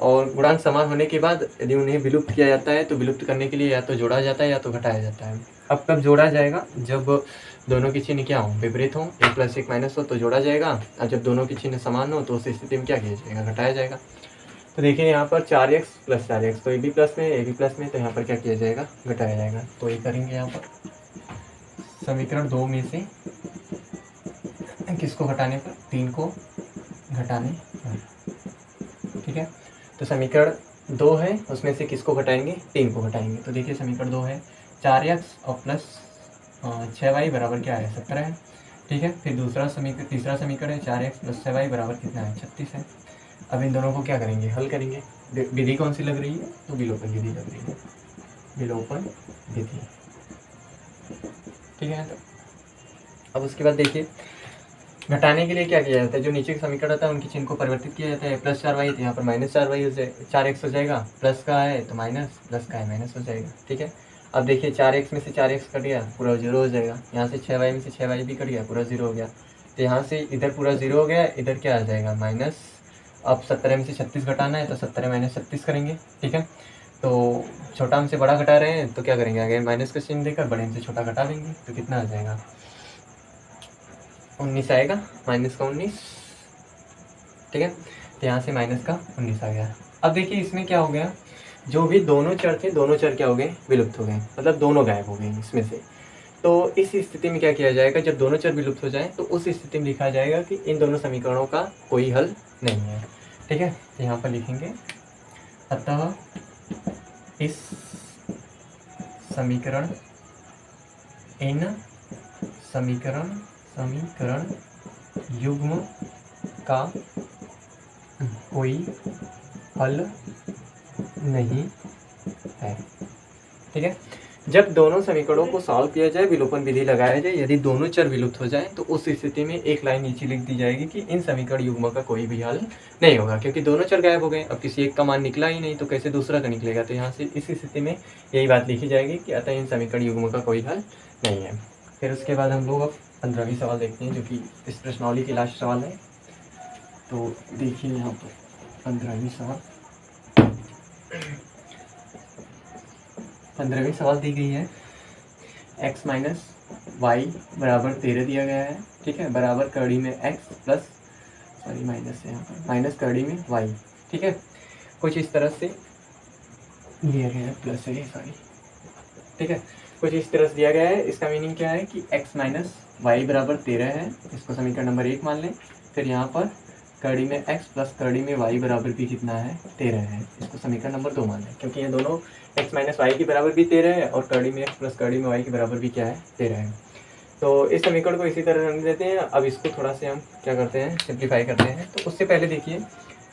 और गुणांक समान होने के बाद यदि उन्हें विलुप्त किया जाता है तो विलुप्त करने के लिए या तो जोड़ा जाता है या तो घटाया जाता है। अब कब जोड़ा जाएगा, जब दोनों की चिन्ह क्या हो, विपरीत हो, 1 प्लस 1 माइनस हो तो जोड़ा जाएगा, और जब दोनों की चिन्ह समान हो तो उस स्थिति में क्या किया जाएगा, घटाया जाएगा। तो देखिए यहाँ पर 4x प्लस 4x, तो ए बी प्लस में, तो यहाँ पर क्या किया जाएगा, घटाया जाएगा। तो ये करेंगे यहाँ पर समीकरण 2 में से किसको घटाने पर, 3 को घटाने पर। ठीक है, तो समीकरण 2 है, उसमें से किसको घटाएंगे, 3 को घटाएंगे। तो देखिए समीकरण 2 है 4x और प्लस 6y बराबर क्या है, 17 है। ठीक है, फिर तीसरा समीकरण है 4x प्लस 6y बराबर कितना है, 36 है। अब इन दोनों को क्या करेंगे, हल करेंगे। विधि कौन सी लग रही है, तो विलोपन विधि लग रही है, विलोपन विधि। ठीक है, तो अब उसके बाद देखिए घटाने के लिए क्या किया जाता है, जो नीचे का समीकरण होता है उनकी चिन्ह को परिवर्तित किया जाता है। प्लस 4y तो यहाँ पर माइनस 4y हो जाए, 4x हो जाएगा, प्लस का है तो माइनस, प्लस का है माइनस हो जाएगा। ठीक है, अब देखिए 4x में से 4x कट गया, पूरा 0 हो जाएगा। यहाँ से 6y में से 6y भी कट गया, पूरा 0 हो गया। तो यहाँ से इधर पूरा 0 हो गया, इधर क्या आ जाएगा, माइनस। अब 17 में से 36 घटाना है तो 17 माइनस 36 करेंगे। ठीक है, तो छोटा हमसे बड़ा घटा रहे हैं तो क्या करेंगे, आगे माइनस का चिन्ह देकर बड़े हमसे छोटा घटा देंगे, तो कितना आ जाएगा, 19 आएगा, माइनस का 19। ठीक है, तो यहाँ से माइनस का 19 आ गया। अब देखिए इसमें क्या हो गया, जो भी दोनों चर थे, दोनों चर क्या हो गए, विलुप्त हो गए, मतलब दोनों गायब हो गए इसमें से। तो इस स्थिति में क्या किया जाएगा, जब दोनों चर विलुप्त हो जाए तो उस स्थिति में लिखा जाएगा कि इन दोनों समीकरणों का कोई हल नहीं है। ठीक है, तो यहाँ पर लिखेंगे, अतः इस समीकरण इन समीकरण युग्म का कोई हल नहीं है। ठीक है, जब दोनों समीकरणों को सॉल्व किया जाए, विलोपन विधि लगाया जाए, यदि दोनों चर विलुप्त हो जाए तो उस स्थिति में एक लाइन नीचे लिख दी जाएगी कि इन समीकरण युग्म का कोई भी हल नहीं होगा, क्योंकि दोनों चर गायब हो गए। अब किसी एक का मान निकला ही नहीं तो कैसे दूसरा का निकलेगा। तो यहाँ से इस स्थिति में यही बात लिखी जाएगी कि अतः इन समीकरण युग्म का कोई हल नहीं है। फिर उसके बाद हम लोग अब 15वीं सवाल देखते हैं, जो कि इस प्रश्नावली की लास्ट सवाल है। तो देखिए यहाँ पर 15वीं सवाल दी गई है। x माइनस वाई बराबर 13 दिया गया है। ठीक है, बराबर कड़ी में x प्लस माइनस है यहाँ पर माइनस कड़ी में y। ठीक है, कुछ इस तरह से दिया गया है, प्लस है सॉरी। ठीक है, कुछ इस तरह से दिया गया है। इसका मीनिंग क्या है कि x माइनस वाई बराबर 13 है, इसको समीकरण नंबर 1 मान लें। फिर यहाँ पर कड़ी में x प्लस कड़ी में y बराबर भी कितना है 13 है, इसको समीकरण नंबर 2 मान लें, क्योंकि ये दोनों x माइनस वाई के बराबर भी 13 है और कड़ी में x प्लस कड़ी में y के बराबर भी क्या है 13 है। तो इस समीकरण को इसी तरह रख देते हैं। अब इसको थोड़ा से हम क्या करते हैं, सिंप्लीफाई करते हैं। तो उससे पहले देखिए,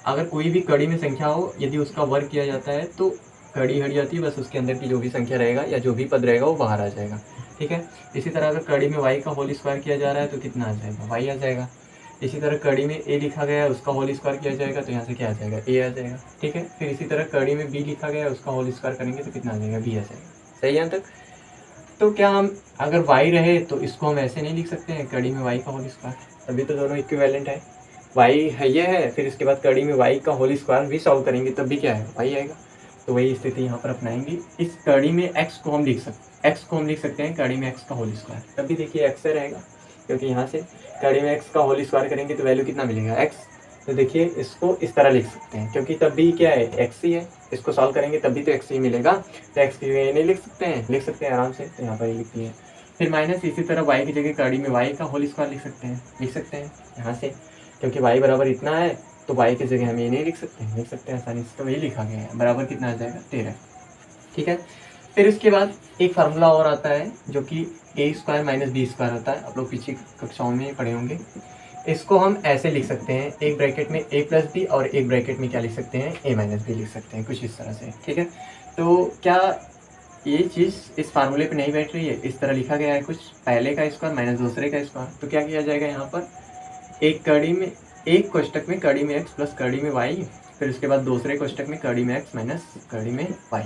अगर कोई भी कड़ी में संख्या हो, यदि उसका वर्ग किया जाता है तो कड़ी हट जाती है, बस उसके अंदर की जो भी संख्या रहेगा या जो भी पद रहेगा वो बाहर आ जाएगा। ठीक है, इसी तरह अगर कड़ी में y का होल स्क्वायर किया जा रहा है तो कितना आ जाएगा, y आ जाएगा। इसी तरह कड़ी में a लिखा गया है, उसका होल स्क्वायर किया जाएगा तो यहाँ से क्या आ जाएगा, a आ जाएगा। ठीक है, फिर इसी तरह कड़ी में b लिखा गया है, उसका होल स्क्वायर करेंगे तो कितना आ जाएगा, b आ जाएगा। सही है यहाँ तक। तो क्या हम अगर y रहे तो इसको हम ऐसे नहीं लिख सकते हैं, कड़ी में y का होल स्क्वायर, तभी तो दोनों इक्विवेलेंट है। y है ये है, फिर इसके बाद कड़ी में y का होल स्क्वायर भी सॉल्व करेंगे तब भी क्या है, y आएगा। तो वही स्थिति यहाँ पर अपनाएंगे। इस कड़ी में x को हम लिख सकते हैं कड़ी में x का होल स्क्वायर, तब भी देखिए x से रहेगा, क्योंकि यहाँ से कड़ी में x का होल स्क्वायर करेंगे तो वैल्यू कितना मिलेगा, x। तो देखिए इसको इस तरह लिख सकते हैं, क्योंकि तब भी क्या है x ही है, इसको सॉल्व करेंगे तब भी तो x ही मिलेगा। तो x की जगह नहीं लिख सकते हैं आराम से, तो यहाँ पर ही लिखती है। फिर माइनस इसी तरह y की जगह कड़ी में y का होल स्क्वायर लिख सकते हैं यहाँ से, क्योंकि y बराबर इतना है तो y की जगह हम ये नहीं लिख सकते हैं आसानी से, तो वही लिखा गया है, बराबर कितना आ जाएगा 13। ठीक है, फिर इसके बाद एक फार्मूला और आता है जो कि a square minus B square होता है, आप लोग पीछे कक्षाओं में पढ़े होंगे। इसको हम ऐसे लिख सकते हैं, एक ब्रैकेट में a प्लस बी और एक ब्रैकेट में क्या लिख सकते हैं, a माइनस बी लिख सकते हैं, कुछ इस तरह से। ठीक है, तो क्या ये चीज़ इस फार्मूले पे नहीं बैठ रही है, इस तरह लिखा गया है कुछ, पहले का स्क्वायर माइनस दूसरे का स्क्वायर। तो क्या किया जाएगा यहाँ पर, एक कोष्टक में कड़ी में x प्लस कड़ी में y, फिर उसके बाद दूसरे कोष्टक में कड़ी में x माइनस कड़ी में y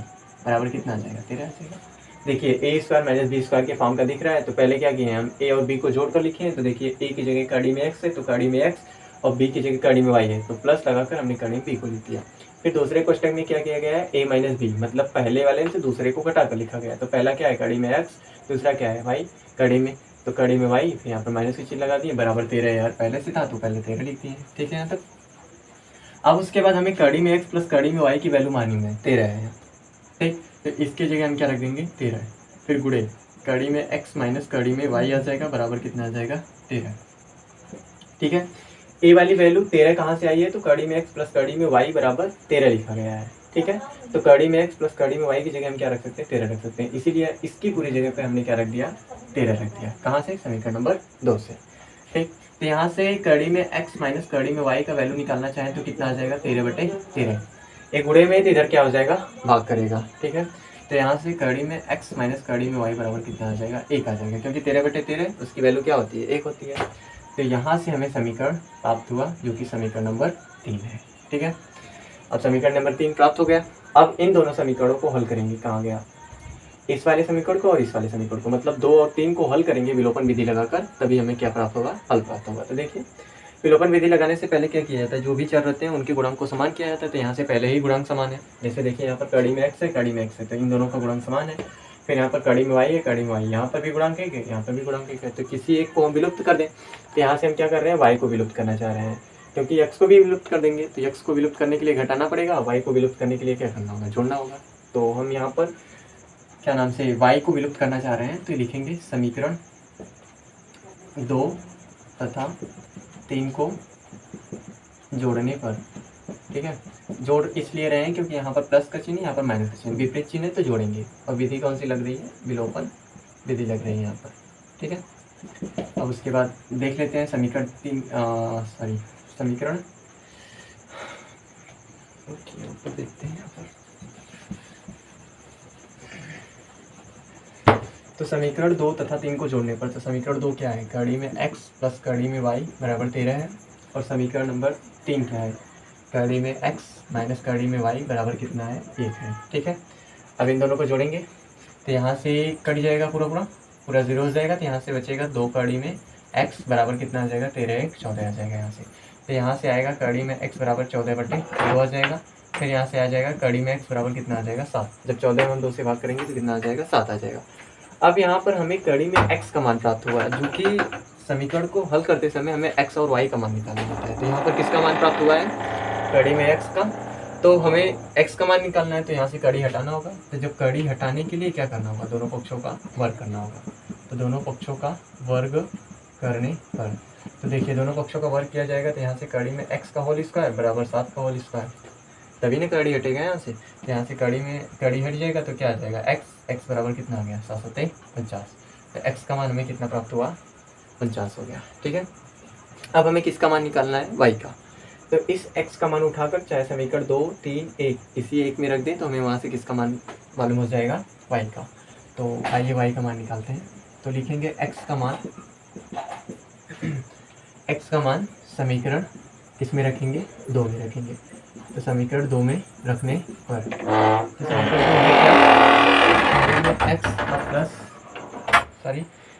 बराबर कितना आ जाएगा, 13 आ जाएगा। देखिए a square minus B square के फॉर्म का दिख रहा है, तो पहले क्या किए हैं हम, a और b को जोड़ कर लिखे हैं। तो देखिए a की जगह कड़ी में x है तो कड़ी में x, और b की जगह कड़ी में y है तो प्लस लगाकर हमने कड़ी में b को लिख दिया। फिर दूसरे क्वेश्चन में क्या किया गया है, a माइनस बी, मतलब पहले वाले से दूसरे को घटा कर लिखा गया। तो पहला क्या है, कड़ी में x, दूसरा क्या है y कड़ी में, तो कड़ी में y, फिर यहाँ पर माइनस की चीज लगा दी, बराबर 13 यार पहले से था तो पहले 13 लिख दिए। ठीक है यहाँ तक। अब उसके बाद हमें कड़ी में x प्लस कड़ी में y की वैल्यू मानी है, 13 है। ठीक, तो इसके जगह हम क्या रख देंगे, 13। फिर गुड़े कड़ी में x माइनस कड़ी में y आ जाएगा, बराबर कितना आ जाएगा, 13। ठीक है, ए वाली वैल्यू 13 कहाँ से आई है, तो कड़ी में x प्लस कड़ी में y बराबर 13 लिखा गया है। ठीक है, तो कड़ी में x प्लस कड़ी में y की जगह हम क्या रख सकते हैं, 13 रख सकते हैं। इसीलिए इसकी पूरी जगह पे हमने क्या रख दिया, 13 रख दिया। कहाँ से, समीकरण नंबर 2 से। ठीक, तो यहाँ से कड़ी में x माइनस कड़ी में y का वैल्यू निकालना चाहें तो कितना आ जाएगा, 13/13। एक गुणे में तो इधर क्या हो जाएगा, भाग करेगा। ठीक है, तो यहाँ से कड़ी में x माइनस कड़ी में y बराबर कितना आ जाएगा, 1 आ जाएगा, क्योंकि 13/13 उसकी वैल्यू क्या होती है, 1 होती है। तो यहाँ से हमें समीकरण प्राप्त हुआ जो कि समीकरण नंबर 3 है। ठीक है, अब समीकरण नंबर 3 प्राप्त हो गया। अब इन दोनों समीकरणों को हल करेंगे, कहाँ गया, इस वाले समीकरण को और इस वाले समीकरण को, मतलब 2 और 3 को हल करेंगे विलोपन विधि लगाकर, तभी हमें क्या प्राप्त होगा, हल प्राप्त होगा। तो देखिए, विलोपन विधि लगाने से पहले क्या किया जाता है, जो भी चर रहते हैं उनके गुणांक को समान किया जाता है। तो यहाँ से पहले ही गुणांक समान है, जैसे देखिए यहाँ पर कड़ी में x है, कड़ी में x है, तो इन दोनों का गुणांक समान है। फिर यहाँ पर कड़ी में y है, कड़ी में y, यहाँ पर भी गुणांक एक है, यहाँ पर भी गुणांक एक है। तो किसी एक को हम विलुप्त कर दें, तो यहाँ से हम क्या कर रहे हैं, y को विलुप्त करना चाह रहे हैं, क्योंकि x को भी विलुप्त कर देंगे तो x को विलुप्त करने के लिए घटाना पड़ेगा, y को विलुप्त करने के लिए क्या करना होगा, जोड़ना होगा। तो हम यहाँ पर क्या नाम से y को विलुप्त करना चाह रहे हैं, तो लिखेंगे समीकरण 2 तथा 3 को जोड़ने पर। ठीक है, जोड़ इसलिए रहे हैं क्योंकि यहाँ पर प्लस का चिन्ह, यहाँ पर माइनस का चिन्ह, विपरीत चिन्ह है तो जोड़ेंगे। और विधि कौन सी लग रही है, विलोपन विधि लग रही है यहाँ पर, ठीक है। अब उसके बाद देख लेते हैं समीकरण समीकरण ऊपर देखते हैं यहाँ पर। तो समीकरण 2 तथा 3 को जोड़ने पर, तो समीकरण 2 क्या है, कड़ी में x प्लस कड़ी में y बराबर 13 है। और समीकरण नंबर 3 क्या है, कड़ी में x माइनस कड़ी में y बराबर कितना है, 1 है, ठीक है। अब इन दोनों को जोड़ेंगे तो यहाँ से कट जाएगा, पूरा 0 हो जाएगा। तो यहाँ से बचेगा 2 कड़ी में x बराबर कितना आ जाएगा, 13 1 14 आ जाएगा यहाँ से। तो यहाँ से आएगा कड़ी में x बराबर 14/2 आ जाएगा। फिर यहाँ से आ जाएगा कड़ी में x बराबर कितना आ जाएगा, 7। जब 14 हम 2 से भाग करेंगे तो कितना आ जाएगा, 7 आ जाएगा। अब यहाँ पर हमें कड़ी में x का मान प्राप्त हुआ है, जो कि समीकरण को हल करते समय हमें x और y का मान निकालना होता है। तो यहाँ पर किसका मान प्राप्त हुआ है, कड़ी में x का। तो हमें x का मान निकालना है, तो यहाँ से कड़ी हटाना होगा। तो जब कड़ी हटाने के लिए क्या करना होगा, दोनों पक्षों का वर्ग करना होगा। तो दोनों पक्षों का वर्ग करने पर, तो देखिए दोनों पक्षों का वर्ग किया जाएगा। तो यहाँ से कड़ी में x का होल स्क्वायर बराबर 7 का होल स्क्वायर, तभी ना कड़ी हटेगा यहाँ से। तो यहाँ से कड़ी हट जाएगा तो क्या आ जाएगा, x बराबर कितना आ गया, 7 7 50। तो x का मान हमें कितना प्राप्त हुआ, 50 हो गया, ठीक है। अब हमें किसका मान निकालना है, y का। तो इस x का मान उठाकर चाहे समीकरण 2 3 1 इसी एक में रख दें, तो हमें वहाँ से किसका मान मालूम हो जाएगा, y का। तो आइए y का मान निकालते हैं। तो लिखेंगे x का मान समीकरण किस में रखेंगे, 2 में रखेंगे। तो समीकरण 2 में रखने पर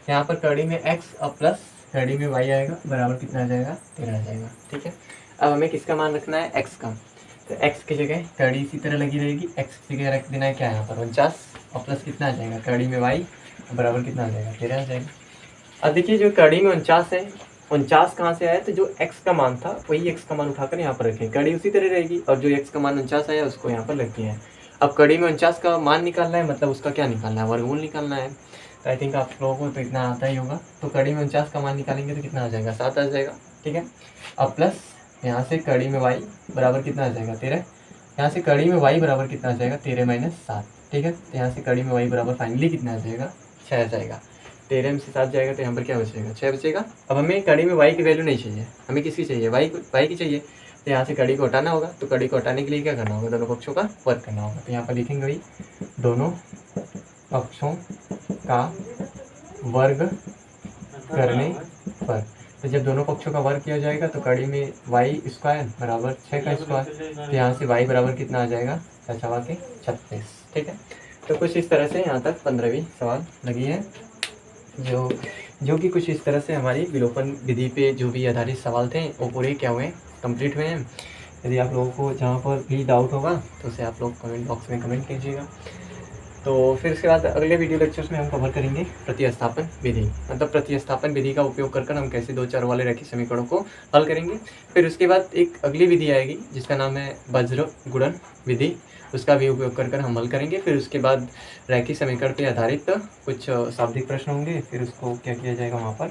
यहाँ पर कड़ी में x और प्लस कड़ी में y आएगा, बराबर कितना आ जाएगा, 13 आ जाएगा, ठीक है। अब हमें किसका मान रखना है, x का। तो x की जगह कड़ी इसी तरह लगी रहेगी, x की जगह रख देना है क्या, यहाँ पर 49 और प्लस कितना आ जाएगा, कड़ी में y बराबर कितना आ जाएगा, 13 आ जाएगा। अब देखिए जो कड़ी में 49 है, 49 कहाँ से आया, तो जो x का मान था वही x का मान उठाकर यहाँ पर रखें, कड़ी उसी तरह रहेगी। और जो x का मान 49 आया उसको यहाँ पर रख दिया है। अब कड़ी में 49 का मान निकालना है, मतलब उसका क्या निकालना है, वर्गमूल निकालना है। तो आई थिंक आप लोगों को तो इतना आता ही होगा। तो कड़ी में 49 का मान निकालेंगे तो कितना आ जाएगा, 7 आ जाएगा, ठीक है। अब प्लस यहाँ से कड़ी में y बराबर कितना आ जाएगा, 13। यहाँ से कड़ी में y बराबर कितना आ जाएगा, 13 - 7, ठीक है। तो यहाँ से कड़ी में y बराबर फाइनली कितना आ जाएगा, 6 आ जाएगा। 13 में से 7 जाएगा तो यहाँ पर क्या बचेगा, 6 बचेगा। अब हमें कड़ी में y की वैल्यू नहीं चाहिए, हमें किसकी चाहिए, y की चाहिए। तो यहाँ से कड़ी को हटाना होगा। तो कड़ी को हटाने के लिए क्या करना होगा, दोनों पक्षों का वर्ग करना होगा। तो यहाँ पर लिखेंगे वही, दोनों पक्षों का वर्ग करने पर। तो जब दोनों पक्षों का वर्ग किया जाएगा तो कड़ी में y स्क्वायर बराबर 6 का स्क्वायर। तो यहाँ से y बराबर कितना आ जाएगा, 6 × 36, ठीक है। तो कुछ इस तरह से यहाँ तक 15वीं सवाल लगी है, जो कि कुछ इस तरह से हमारी विलोपन विधि पे जो भी आधारित सवाल थे वो पूरे क्या हुए, कंप्लीट हुए हैं। यदि आप लोगों को जहाँ पर भी डाउट होगा तो उसे आप लोग कमेंट बॉक्स में कमेंट कीजिएगा। तो फिर उसके बाद अगले वीडियो लेक्चर्स में हम कवर करेंगे प्रतिस्थापन विधि, मतलब प्रतिस्थापन विधि का उपयोग कर हम कैसे 2 चर वाले रैखिक समीकरणों को हल करेंगे। फिर उसके बाद एक अगली विधि आएगी जिसका नाम है वज्र गुणन विधि, उसका भी उपयोग कर हम हल करेंगे। फिर उसके बाद रैखिक समीकरण पर आधारित कुछ शाब्दिक प्रश्न होंगे, फिर उसको क्या किया जाएगा वहाँ पर